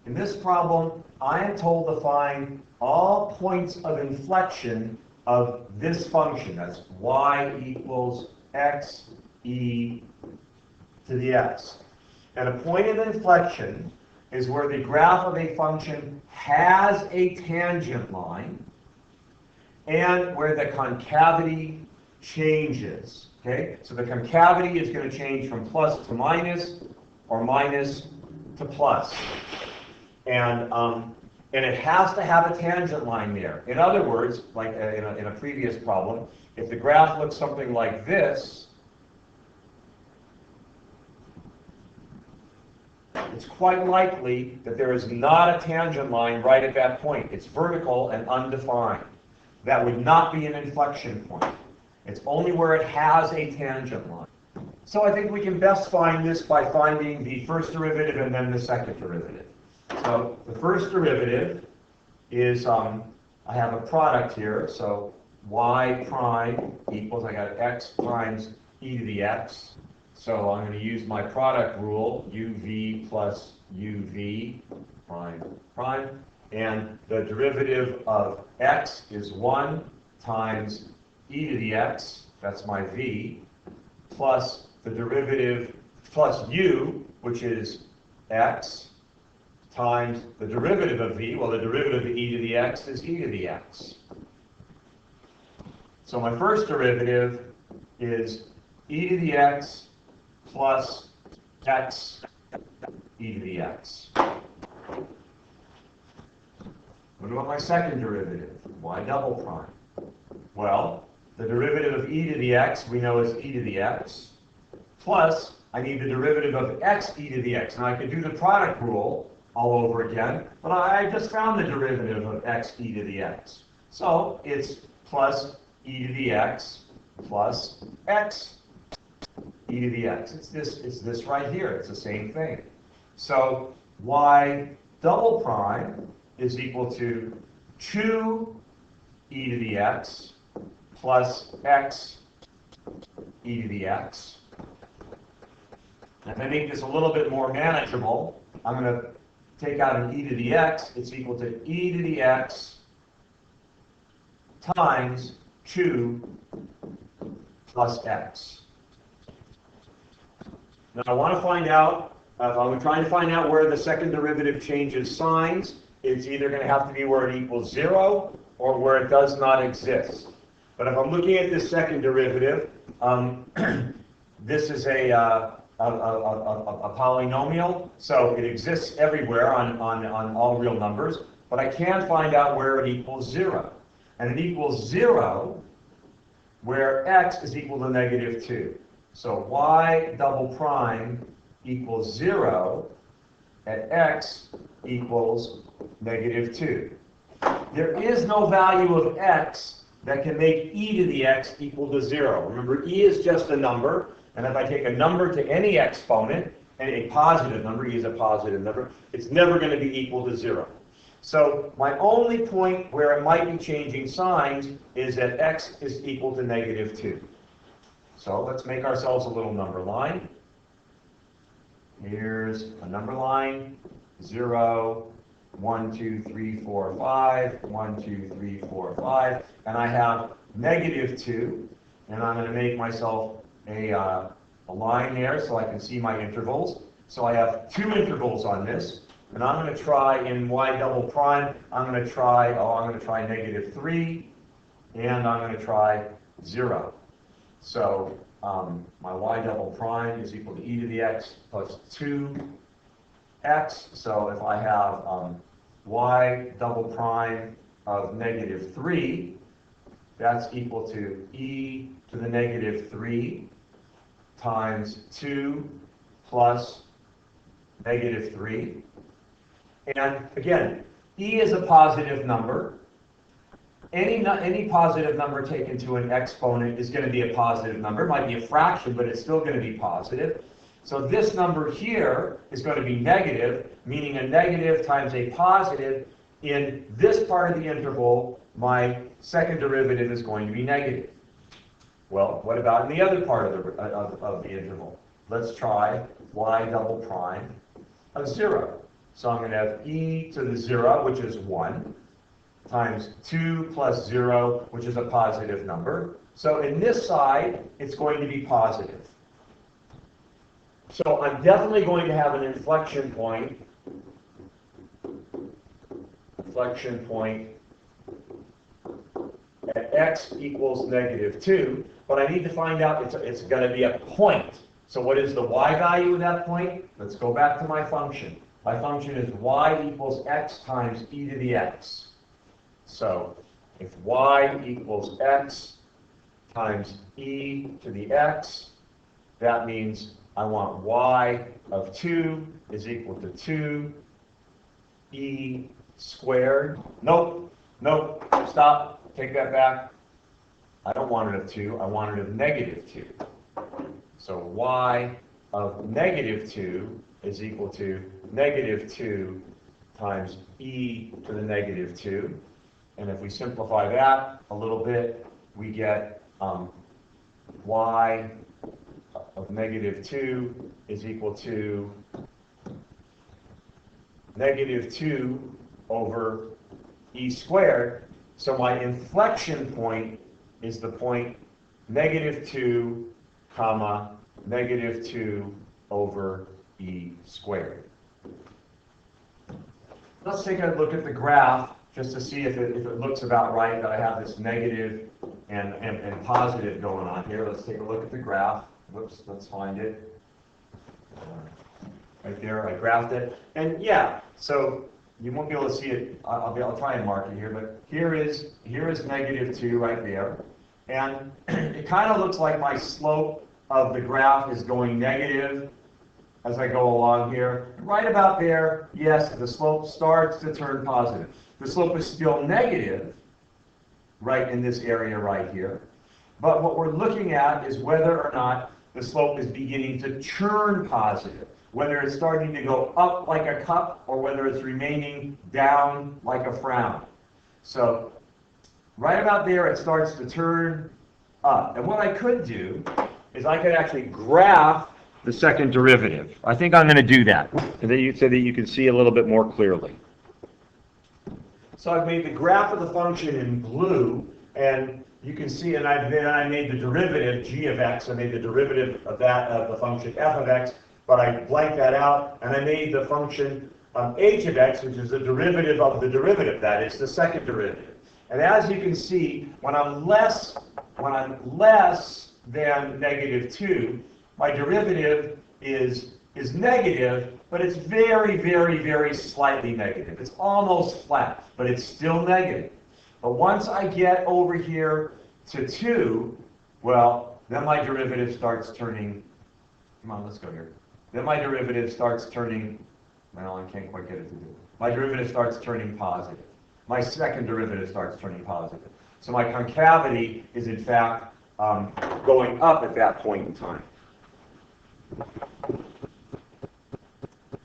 In this problem, I am told to find all points of inflection of this function. That's y equals x e to the x. And a point of inflection is where the graph of a function has a tangent line and where the concavity changes. Okay? So the concavity is going to change from plus to minus or minus to plus. And it has to have a tangent line there. In other words, like in a previous problem, if the graph looks something like this, it's quite likely that there is not a tangent line right at that point. It's vertical and undefined. That would not be an inflection point. It's only where it has a tangent line. So I think we can best find this by finding the first derivative and then the second derivative. So the first derivative is, I have a product here, so y prime equals, I got x times e to the x. So I'm going to use my product rule, uv plus uv prime prime. And the derivative of x is 1 times e to the x, that's my v, plus the derivative, plus u, which is x, times the derivative of v. Well, the derivative of e to the x is e to the x. So my first derivative is e to the x plus x e to the x. What about my second derivative, y double prime? Well, the derivative of e to the x we know is e to the x, plus I need the derivative of x e to the x. Now I could do the product rule all over again, but I just found the derivative of x e to the x. So it's plus e to the x plus x e to the x. It's this right here. It's the same thing. So y double prime is equal to 2 e to the x plus x e to the x. And to make this a little bit more manageable, I'm going to take out an e to the x. It's equal to e to the x times 2 plus x. Now I want to find out, I'm trying to find out where the second derivative changes signs. It's either going to have to be where it equals 0 or where it does not exist. But if I'm looking at this second derivative, this is a polynomial, so it exists everywhere on all real numbers, but I can find out where it equals 0. And it equals 0 where x is equal to negative 2. So y double prime equals 0 at x equals negative 2. There is no value of x that can make e to the x equal to 0. Remember, e is just a number, and if I take a number to any exponent, and a positive number, e is a positive number, it's never going to be equal to 0. So my only point where it might be changing signs is that x is equal to negative 2. So let's make ourselves a little number line. Here's a number line, 0, 1, 2, 3, 4, 5, 1, 2, 3, 4, 5, and I have negative 2, and I'm going to make myself a line there so I can see my intervals. So I have 2 intervals on this, and I'm going to try in y double prime, I'm going to try negative 3, and I'm going to try 0. So my y double prime is equal to e to the x plus 2x. So if I have y double prime of negative 3, that's equal to e to the negative 3 times 2 plus negative 3. And again, e is a positive number. Any positive number taken to an exponent is going to be a positive number. It might be a fraction, but it's still going to be positive. So this number here is going to be negative, meaning a negative times a positive. In this part of the interval, my second derivative is going to be negative. Well, what about in the other part of the interval? Let's try y double prime of 0. So I'm going to have e to the 0, which is 1, times 2 plus 0, which is a positive number. So in this side, it's going to be positive. So I'm definitely going to have an inflection point at x equals -2, but I need to find out it's going to be a point. So what is the y value of that point? Let's go back to my function. My function is y equals x times e to the x. So if y equals x times e to the x, that means I want y of 2 is equal to 2 e squared. Nope, stop, take that back. I don't want it of 2, I want it of -2. So y of -2 is equal to -2 times e to the -2. And if we simplify that a little bit, we get y of -2 is equal to -2 over e squared. So my inflection point is the point -2 comma -2 over e squared. Let's take a look at the graph just to see if it looks about right that I have this negative and positive going on here. Let's take a look at the graph. Whoops, let's find it. Right there, I graphed it. And yeah, so you won't be able to see it. I'll try and mark it here, but here is -2 right there. And it kind of looks like my slope of the graph is going negative as I go along here. Right about there, yes, the slope starts to turn positive. The slope is still negative right in this area right here. But what we're looking at is whether or not the slope is beginning to turn positive, whether it's starting to go up like a cup or whether it's remaining down like a frown. So right about there, it starts to turn up. And what I could do is I could actually graph the second derivative. I think I'm going to do that so that you can see a little bit more clearly. So I've made the graph of the function in blue, and you can see, and I made the derivative, g of x, I made the derivative of that, of the function f of x, but I blanked that out, and I made the function h of x, which is the derivative of the derivative, that is the second derivative. And as you can see, when I'm less than -2, my derivative is negative, but it's very, very, very slightly negative. It's almost flat, but it's still negative. But once I get over here to 2, well, then my derivative starts turning, come on, let's go here. Then my derivative starts turning, well, I can't quite get it to do it. My derivative starts turning positive. My second derivative starts turning positive. So my concavity is, in fact, going up at that point in time.